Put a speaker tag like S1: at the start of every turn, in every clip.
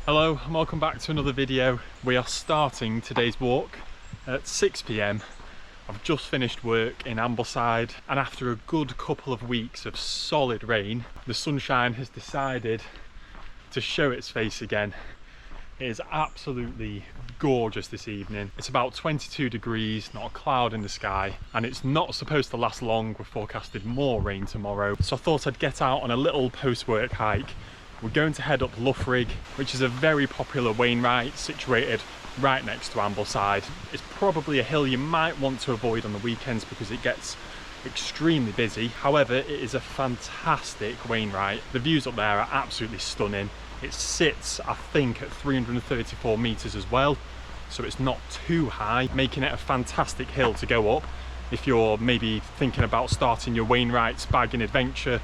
S1: Hello and welcome back to another video. We are starting today's walk at 6 p.m. I've just finished work in Ambleside, and after a good couple of weeks of solid rain, the sunshine has decided to show its face again. It is absolutely gorgeous this evening. It's about 22 degrees, not a cloud in the sky, and it's not supposed to last long. We're forecasted more rain tomorrow. So I thought I'd get out on a little post-work hike. We're going to head up Loughrigg, which is a very popular wainwright situated right next to Ambleside. It's probably a hill you might want to avoid on the weekends because it gets extremely busy. However, it is a fantastic wainwright. The views up there are absolutely stunning. It sits, I think, at 334 meters as well, so it's not too high, making it a fantastic hill to go up if you're maybe thinking about starting your wainwrights bagging adventure.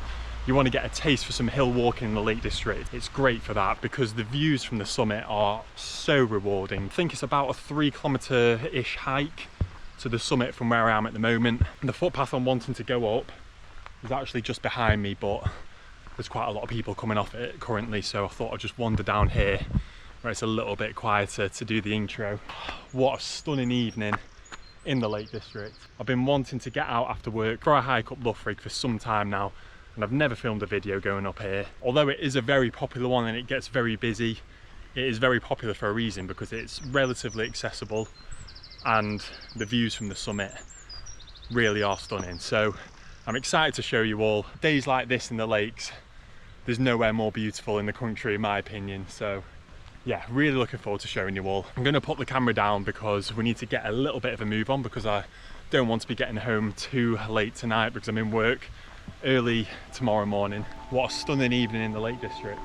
S1: You want to get a taste for some hill walking in the Lake District. It's great for that because the views from the summit are so rewarding. I think it's about a 3 kilometre-ish hike to the summit from where I am at the moment. And the footpath I'm wanting to go up is actually just behind me, but there's quite a lot of people coming off it currently, so I thought I'd just wander down here where it's a little bit quieter to do the intro. What a stunning evening in the Lake District. I've been wanting to get out after work for a hike up Loughrigg for some time now, and I've never filmed a video going up here. Although it is a very popular one and it gets very busy, it is very popular for a reason, because it's relatively accessible and the views from the summit really are stunning. So I'm excited to show you all. Days like this in the lakes, there's nowhere more beautiful in the country in my opinion. So yeah, really looking forward to showing you all. I'm going to put the camera down because we need to get a little bit of a move on, because I don't want to be getting home too late tonight because I'm in work early tomorrow morning. What a stunning evening in the Lake District.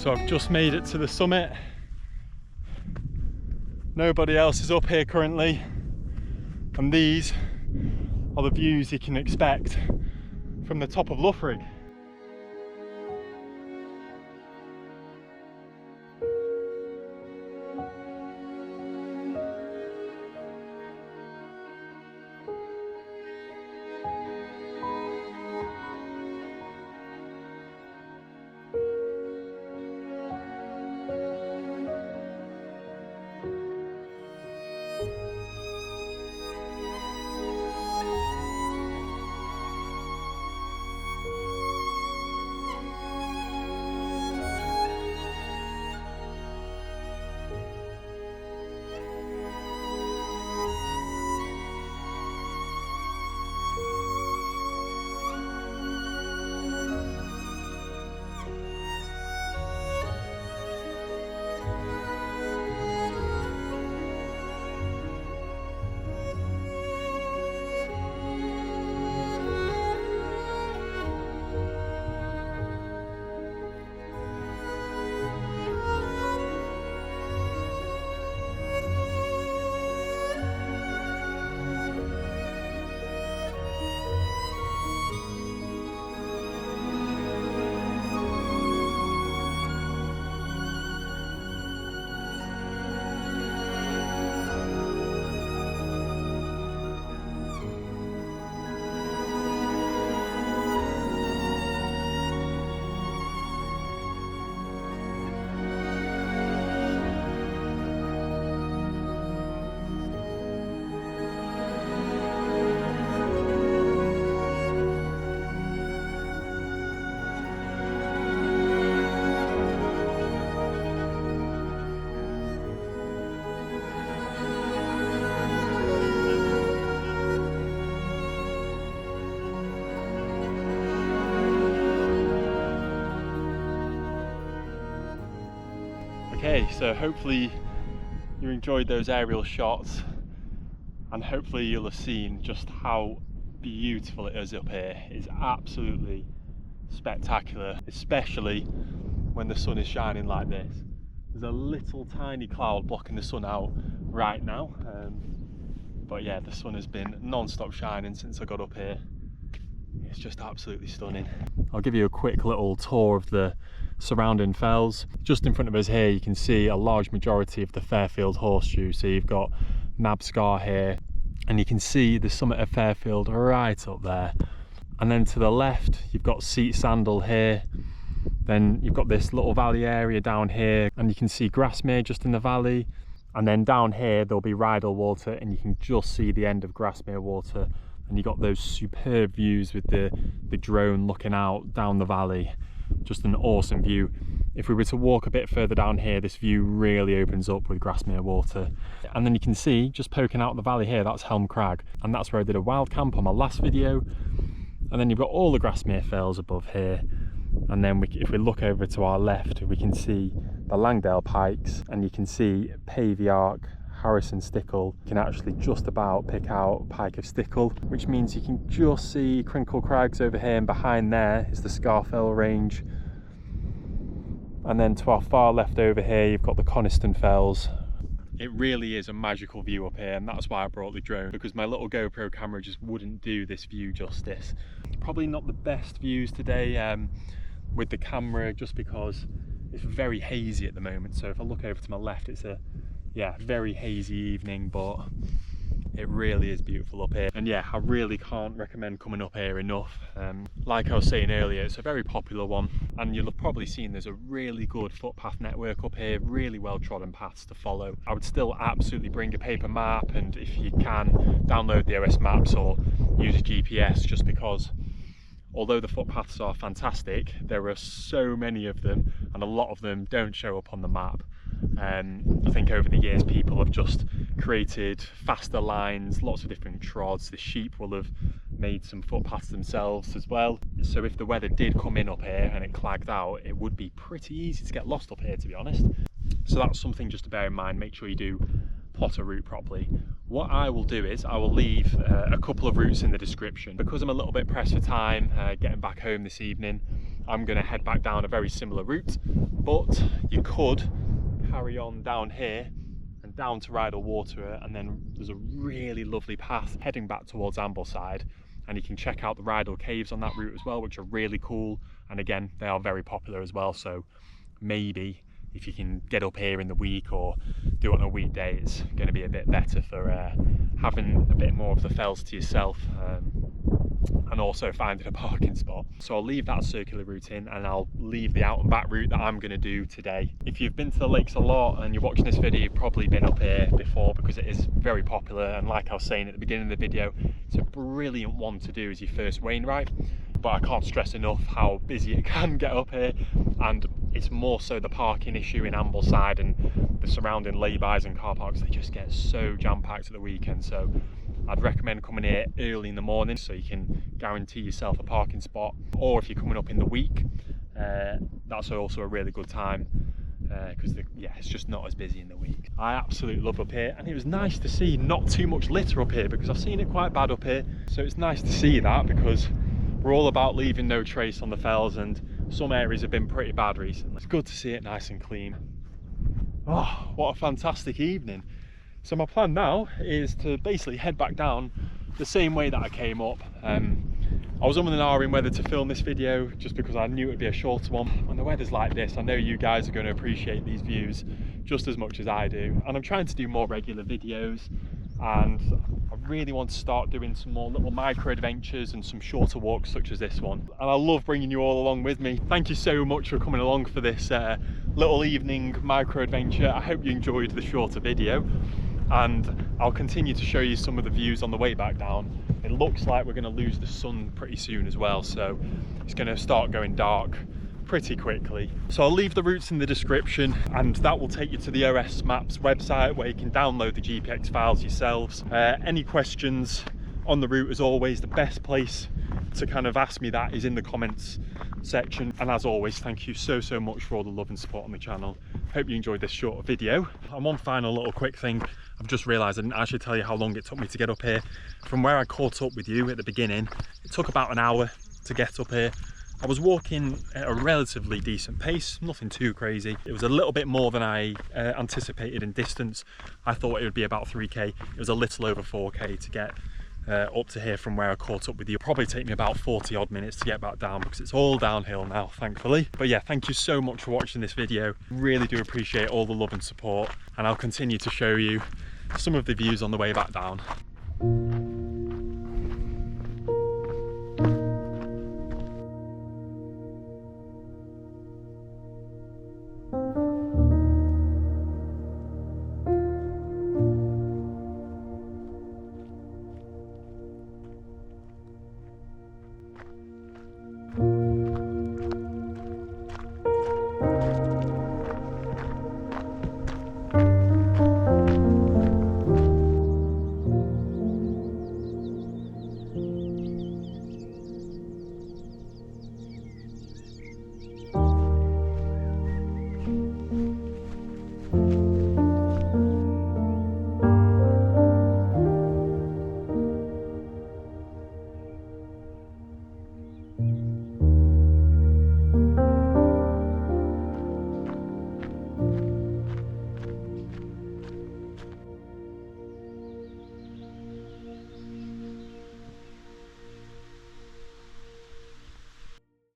S1: So I've just made it to the summit. Nobody else is up here currently, and these are the views you can expect from the top of Loughrigg. Okay, so hopefully you enjoyed those aerial shots, and hopefully you'll have seen just how beautiful it is up here. It's absolutely spectacular, especially when the sun is shining like this. There's a little tiny cloud blocking the sun out right now, but yeah, the sun has been non-stop shining since I got up here. It's just absolutely stunning. I'll give you a quick little tour of the surrounding fells. Just in front of us here you can see a large majority of the Fairfield horseshoe, so you've got Nabscar here, and you can see the summit of Fairfield right up there, and then to the left you've got Seat Sandal here, then you've got this little valley area down here, and you can see Grasmere just in the valley, and then down here there'll be Rydal Water, and you can just see the end of Grasmere Water, and you got those superb views with the drone looking out down the valley. Just an awesome view. If we were to walk a bit further down here, this view really opens up with Grasmere Water. And then you can see, just poking out the valley here, that's Helm Crag, and that's where I did a wild camp on my last video. And then you've got all the Grasmere Fells above here, and then if we look over to our left, we can see the Langdale Pikes, and you can see Paviark, Harrison Stickle. You can actually just about pick out Pike of Stickle, which means you can just see Crinkle Crags over here, and behind there is the Scarfell Range. And then to our far left over here you've got the Coniston Fells. It really is a magical view up here, and that's why I brought the drone, because my little GoPro camera just wouldn't do this view justice. Probably not the best views today with the camera, just because it's very hazy at the moment. So if I look over to my left, it's a very hazy evening, but it really is beautiful up here. And yeah, I really can't recommend coming up here enough. Like I was saying earlier, it's a very popular one, and you'll have probably seen there's a really good footpath network up here, really well trodden paths to follow. I would still absolutely bring a paper map, and if you can, download the OS maps or use a GPS, just because although the footpaths are fantastic, there are so many of them, and a lot of them don't show up on the map. I think over the years people have just created faster lines, lots of different trods. The sheep will have made some footpaths themselves as well. So if the weather did come in up here and it clagged out, it would be pretty easy to get lost up here, to be honest. So that's something just to bear in mind. Make sure you do plot a route properly. What I will do is I will leave a couple of routes in the description. Because I'm a little bit pressed for time getting back home this evening, I'm going to head back down a very similar route, but you could carry on down here and down to Rydal Water, and then there's a really lovely path heading back towards Ambleside, and you can check out the Rydal Caves on that route as well, which are really cool, and again they are very popular as well. So maybe if you can get up here in the week or do it on a weekday, it's going to be a bit better for having a bit more of the fells to yourself, and also finding a parking spot. So I'll leave that circular route in, and I'll leave the out and back route that I'm going to do today. If you've been to the lakes a lot and you're watching this video, you've probably been up here before, because it is very popular, and like I was saying at the beginning of the video, it's a brilliant one to do as your first Wainwright. But I can't stress enough how busy it can get up here, and it's more so the parking issue in Ambleside and the surrounding lay-bys and car parks. They just get so jam-packed at the weekend, so I'd recommend coming here early in the morning so you can guarantee yourself a parking spot. Or if you're coming up in the week, that's also a really good time, because it's just not as busy in the week. I absolutely love up here, and it was nice to see not too much litter up here, because I've seen it quite bad up here. So it's nice to see that, because we're all about leaving no trace on the fells, and some areas have been pretty bad recently. It's good to see it nice and clean. Oh, what a fantastic evening. So my plan now is to basically head back down the same way that I came up. I was umming and ahhing whether to film this video, just because I knew it would be a shorter one. When the weather's like this, I know you guys are going to appreciate these views just as much as I do, and I'm trying to do more regular videos, and I really want to start doing some more little micro adventures and some shorter walks such as this one. And I love bringing you all along with me. Thank you so much for coming along for this little evening micro adventure. I hope you enjoyed the shorter video, and I'll continue to show you some of the views on the way back down. It looks like we're going to lose the sun pretty soon as well, so it's going to start going dark pretty quickly. So I'll leave the routes in the description, and that will take you to the OS Maps website where you can download the GPX files yourselves. Any questions on the route, as always, the best place to kind of ask me that is in the comments section. And as always, thank you so much for all the love and support on the channel. Hope you enjoyed this short video. And one final little quick thing, I've just realised I didn't actually tell you how long it took me to get up here. From where I caught up with you at the beginning, it took about an hour to get up here. I was walking at a relatively decent pace, nothing too crazy. It was a little bit more than I anticipated in distance. I thought it would be about 3k. It was a little over 4k to get up to here from where I caught up with you. It'll probably take me about 40 odd minutes to get back down because it's all downhill now, thankfully. But yeah, thank you so much for watching this video. Really do appreciate all the love and support, and I'll continue to show you some of the views on the way back down.